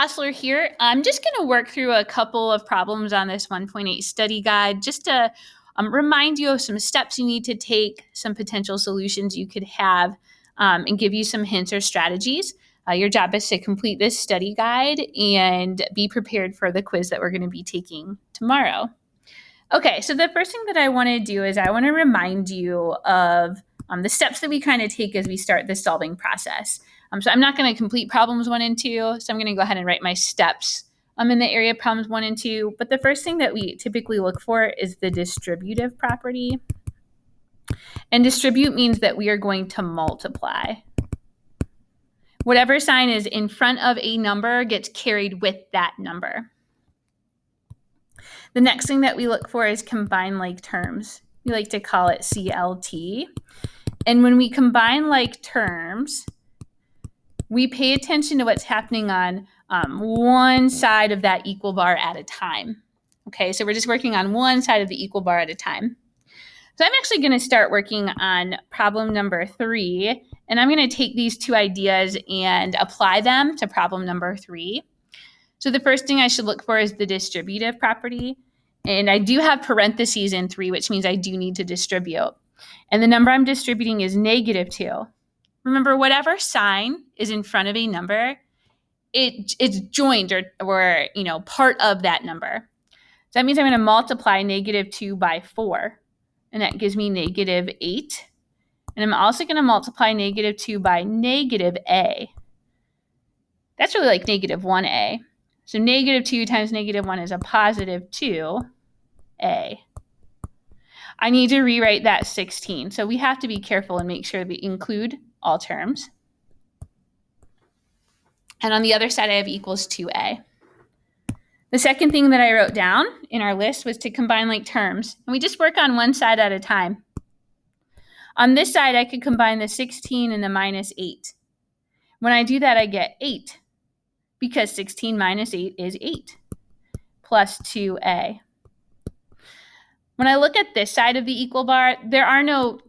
Hassler here. I'm just going to work through a couple of problems on this 1.8 study guide just to remind you of some steps you need to take, some potential solutions you could have, and give you some hints or strategies. Your job is to complete this study guide and be prepared for the quiz that we're going to be taking tomorrow. Okay, so the first thing that I want to do is I want to remind you of the steps that we kind of take as we start the solving process. So I'm not going to complete problems 1 and 2, so I'm going to go ahead and write my steps in the area of problems 1 and 2. But the first thing that we typically look for is the distributive property. And distribute means that we are going to multiply. Whatever sign is in front of a number gets carried with that number. The next thing that we look for is combine like terms. We like to call it CLT. And when we combine like terms, we pay attention to what's happening on one side of that equal bar at a time. Okay, so we're just working on one side of the equal bar at a time. So I'm actually going to start working on problem number 3, and I'm going to take these 2 ideas and apply them to problem number 3. So the first thing I should look for is the distributive property, and I do have parentheses in 3, which means I do need to distribute. And the number I'm distributing is -2. Remember, whatever sign is in front of a number, it's joined or part of that number. So that means I'm going to multiply -2 by 4, and that gives me -8. And I'm also going to multiply -2 by -a. That's really like -1a. So -2 times -1 is a +2a. I need to rewrite that 16. So we have to be careful and make sure we include all terms. And on the other side, I have equals 2a. The second thing that I wrote down in our list was to combine like terms. And we just work on one side at a time. On this side, I could combine the 16 and the -8. When I do that, I get 8, because 16 minus 8 is 8, plus 2a. When I look at this side of the equal bar, there are no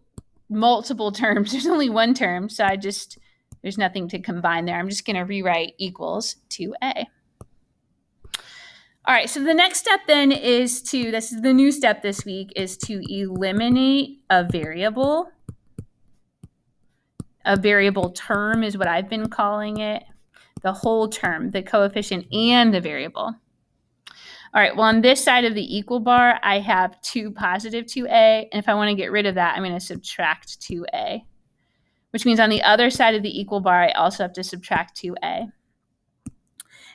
multiple terms. There's only one term, so there's nothing to combine there. I'm just going to rewrite equals 2a. All right, so the next step then is this is the new step this week, is to eliminate a variable. A variable term is what I've been calling it. The whole term, the coefficient and the variable. All right, well, on this side of the equal bar, I have 2 positive 2a, and if I want to get rid of that, I'm going to subtract 2a, which means on the other side of the equal bar, I also have to subtract 2a.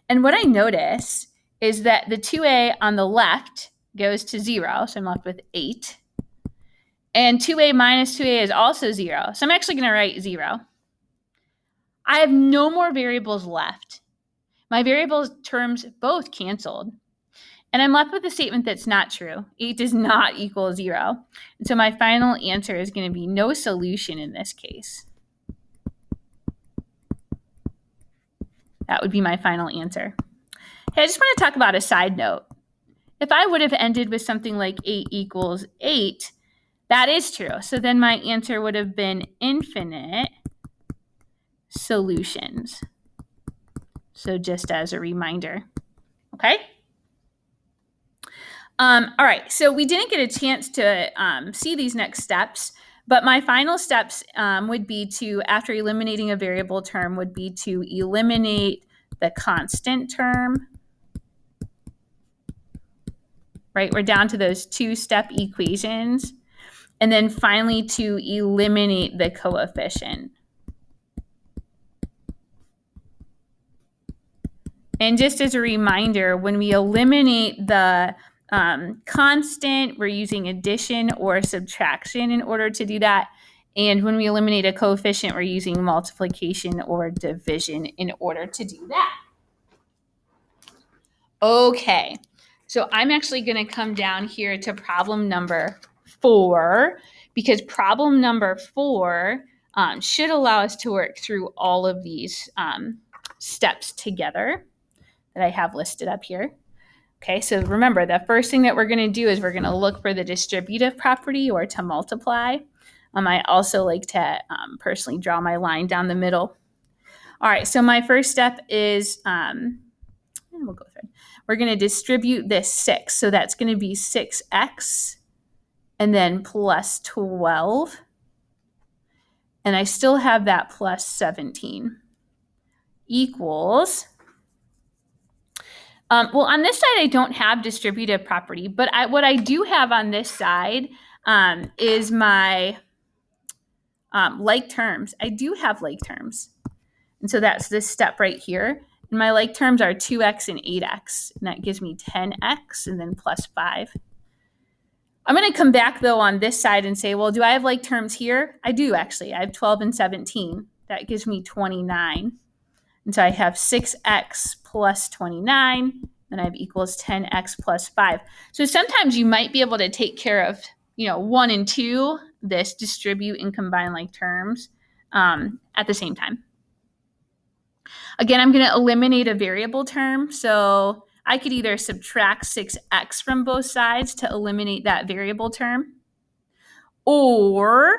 And what I notice is that the 2a on the left goes to 0, so I'm left with 8. And 2a minus 2a is also 0, so I'm actually going to write 0. I have no more variables left. My variable terms both canceled. And I'm left with a statement that's not true. 8 does not equal 0. And so my final answer is going to be no solution in this case. That would be my final answer. Hey, I just want to talk about a side note. If I would have ended with something like 8 equals 8, that is true. So then my answer would have been infinite solutions. So just as a reminder. Okay? All right, so we didn't get a chance to see these next steps, but my final steps would be to, after eliminating a variable term, would be to eliminate the constant term. Right, we're down to those 2-step equations. And then finally to eliminate the coefficient. And just as a reminder, when we eliminate the constant, we're using addition or subtraction in order to do that. And when we eliminate a coefficient, we're using multiplication or division in order to do that. Okay, so I'm actually going to come down here to problem number 4, because problem number 4 should allow us to work through all of these steps together that I have listed up here. Okay, so remember, the first thing that we're going to do is we're going to look for the distributive property, or to multiply. I also like to personally draw my line down the middle. All right, so my first step is and we'll go through. We're going to distribute this 6. So that's going to be 6x and then plus 12. And I still have that plus 17 equals, well, on this side, I don't have distributive property, but what I do have on this side is my like terms. I do have like terms. And so that's this step right here. And my like terms are 2x and 8x. And that gives me 10x and then plus 5. I'm going to come back, though, on this side and say, well, do I have like terms here? I do, actually. I have 12 and 17. That gives me 29. And so I have 6x plus 29. Then I have equals 10x plus 5. So sometimes you might be able to take care of, 1 and 2, this distribute and combine like terms at the same time. Again, I'm going to eliminate a variable term. So I could either subtract 6x from both sides to eliminate that variable term. Or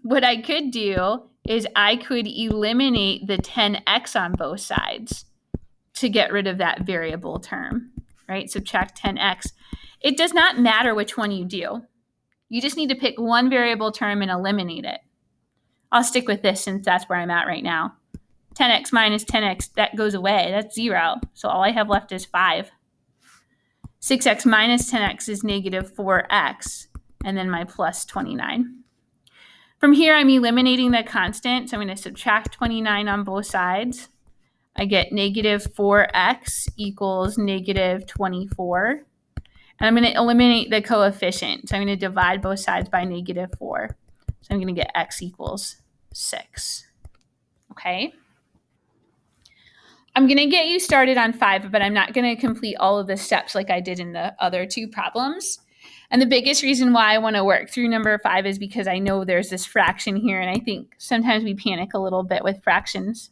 what I could do is I could eliminate the 10x on both sides to get rid of that variable term, right? Subtract 10x. It does not matter which one you do. You just need to pick one variable term and eliminate it. I'll stick with this since that's where I'm at right now. 10x minus 10x, that goes away. That's 0. So all I have left is 5. 6x minus 10x is negative 4x, and then my plus 29. From here, I'm eliminating the constant, so I'm going to subtract 29 on both sides. I get negative 4x equals negative 24. And I'm going to eliminate the coefficient. So I'm going to divide both sides by negative 4. So I'm going to get x equals 6. Okay. I'm going to get you started on 5, but I'm not going to complete all of the steps like I did in the other 2 problems. And the biggest reason why I want to work through number 5 is because I know there's this fraction here, and I think sometimes we panic a little bit with fractions.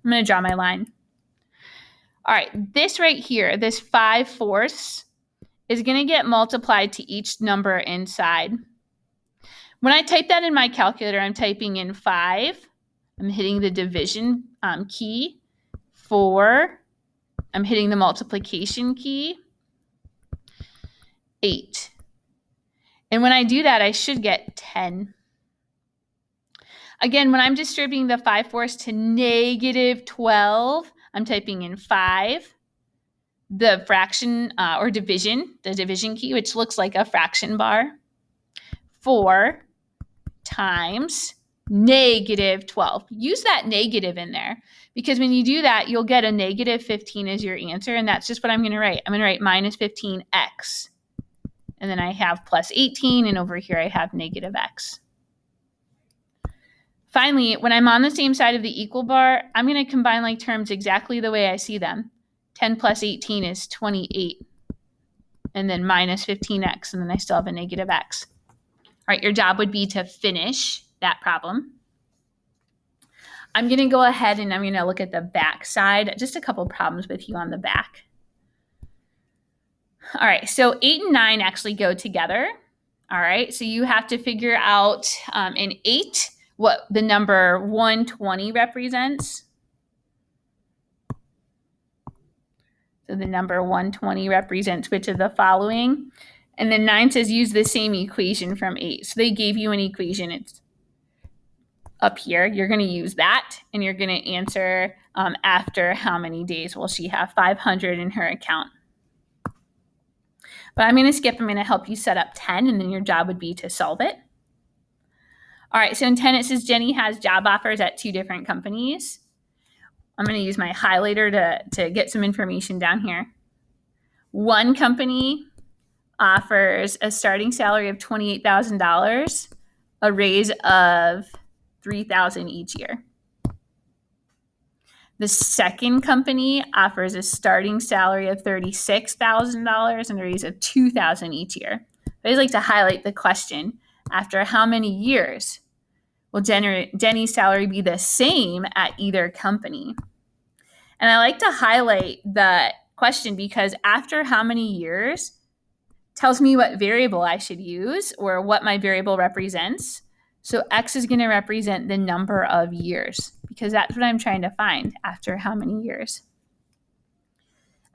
I'm going to draw my line. All right, this right here, this 5/4 is going to get multiplied to each number inside. When I type that in my calculator, I'm typing in 5. I'm hitting the division key. 4. I'm hitting the multiplication key. 8. And when I do that, I should get 10. Again, when I'm distributing the 5/4 to negative 12, I'm typing in 5. The fraction or division, the division key, which looks like a fraction bar, 4 times negative 12. Use that negative in there because when you do that, you'll get a negative 15 as your answer, and that's just what I'm going to write. I'm going to write minus 15x, and then I have plus 18, and over here I have negative x. Finally, when I'm on the same side of the equal bar, I'm going to combine like terms exactly the way I see them. 10 plus 18 is 28, and then minus 15x, and then I still have a negative x. All right, your job would be to finish that problem. I'm going to go ahead and I'm going to look at the back side, just a couple problems with you on the back. All right, so 8 and 9 actually go together. All right, so you have to figure out in 8 what the number 120 represents. So the number 120 represents which of the following? And then 9 says use the same equation from 8. So they gave you an equation. It's up here. You're going to use that, and you're going to answer after how many days will she have 500 in her account. But I'm going to skip. I'm going to help you set up 10, and then your job would be to solve it. All right, so in 10, it says Jenny has job offers at 2 different companies. I'm going to use my highlighter to get some information down here. One company offers a starting salary of $28,000, a raise of $3,000 each year. The second company offers a starting salary of $36,000 and a raise of $2,000 each year. I always like to highlight the question, after how many years will Jenny's salary be the same at either company? And I like to highlight the question because after how many years tells me what variable I should use or what my variable represents. So x is going to represent the number of years because that's what I'm trying to find after how many years.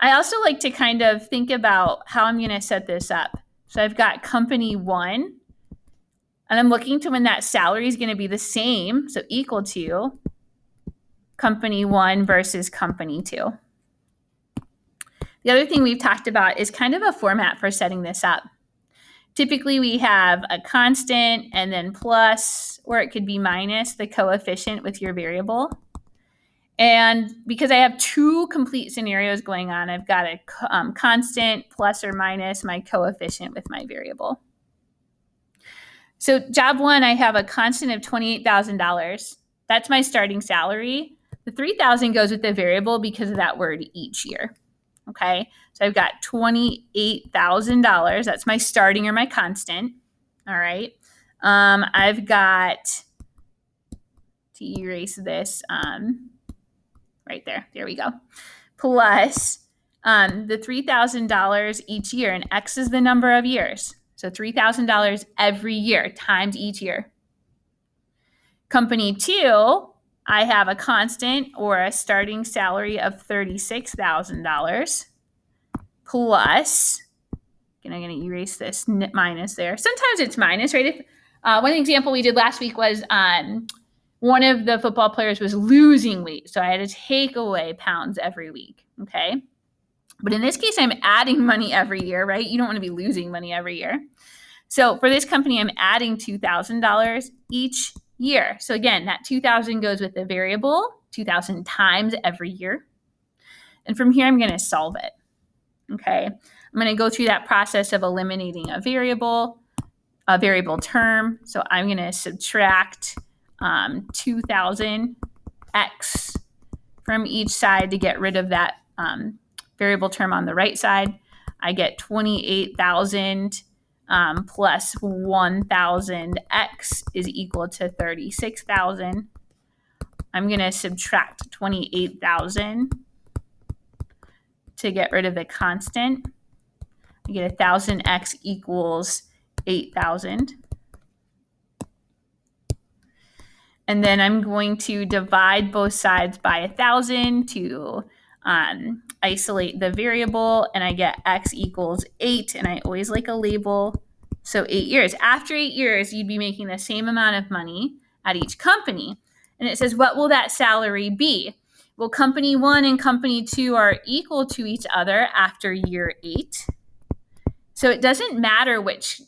I also like to kind of think about how I'm going to set this up. So I've got company 1, and I'm looking to when that salary is going to be the same, so equal to company 1 versus company 2. The other thing we've talked about is kind of a format for setting this up. Typically, we have a constant and then plus, or it could be minus the coefficient with your variable. And because I have 2 complete scenarios going on, I've got a constant plus or minus my coefficient with my variable. So job 1, I have a constant of $28,000. That's my starting salary. The $3,000 goes with the variable because of that word each year. Okay, so I've got $28,000. That's my starting or my constant. All right. I've got, to erase this, right there. There we go. Plus the $3,000 each year, and X is the number of years. So $3,000 every year times each year. Company 2, I have a constant or a starting salary of $36,000 plus, and I'm going to erase this minus there. Sometimes it's minus, right? If one example we did last week was one of the football players was losing weight, so I had to take away pounds every week, okay? But in this case, I'm adding money every year, right? You don't want to be losing money every year. So for this company, I'm adding $2,000 each year. So again, that $2,000 goes with the variable, 2,000 times every year. And from here, I'm going to solve it, okay? I'm going to go through that process of eliminating a variable term. So I'm going to subtract 2,000 X from each side to get rid of that variable term on the right side. I get 28,000 plus 1,000 X is equal to 36,000. I'm going to subtract 28,000 to get rid of the constant. I get 1,000 X equals 8,000. And then I'm going to divide both sides by 1,000 to isolate the variable, and I get X equals 8, and I always like a label. So 8 years. After 8 years, you'd be making the same amount of money at each company. And it says, what will that salary be? Well, company 1 and company 2 are equal to each other after year 8. So it doesn't matter which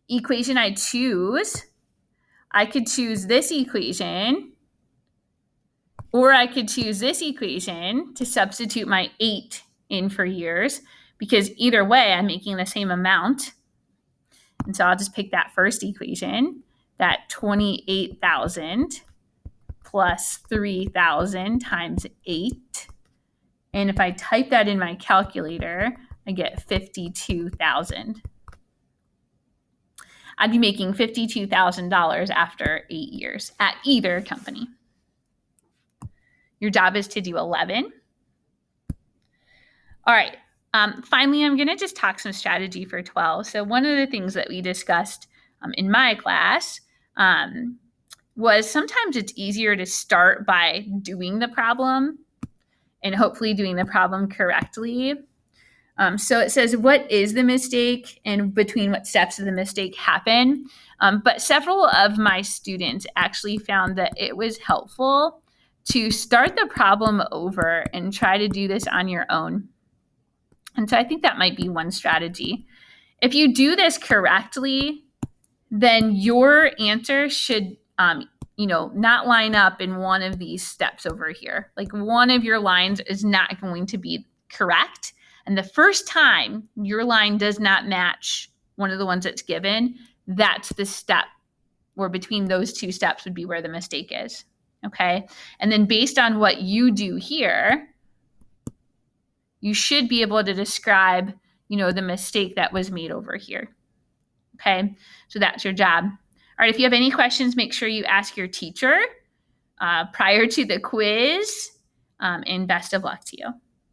equation I choose. I could choose this equation, or I could choose this equation to substitute my 8 in for years, because either way, I'm making the same amount. And so I'll just pick that first equation, that 28,000 plus 3,000 times 8. And if I type that in my calculator, I get 52,000. I'd be making $52,000 after 8 years at either company. Your job is to do 11. All right. Finally, I'm going to just talk some strategy for 12. So one of the things that we discussed in my class was sometimes it's easier to start by doing the problem and hopefully doing the problem correctly. So it says, what is the mistake and between what steps of the mistake happen? But several of my students actually found that it was helpful to start the problem over and try to do this on your own. And so I think that might be one strategy. If you do this correctly, then your answer should not line up in one of these steps over here. Like one of your lines is not going to be correct. And the first time your line does not match one of the ones that's given, that's the step where between those two steps would be where the mistake is. Okay. And then based on what you do here, you should be able to describe, the mistake that was made over here. Okay. So that's your job. All right. If you have any questions, make sure you ask your teacher prior to the quiz, and best of luck to you.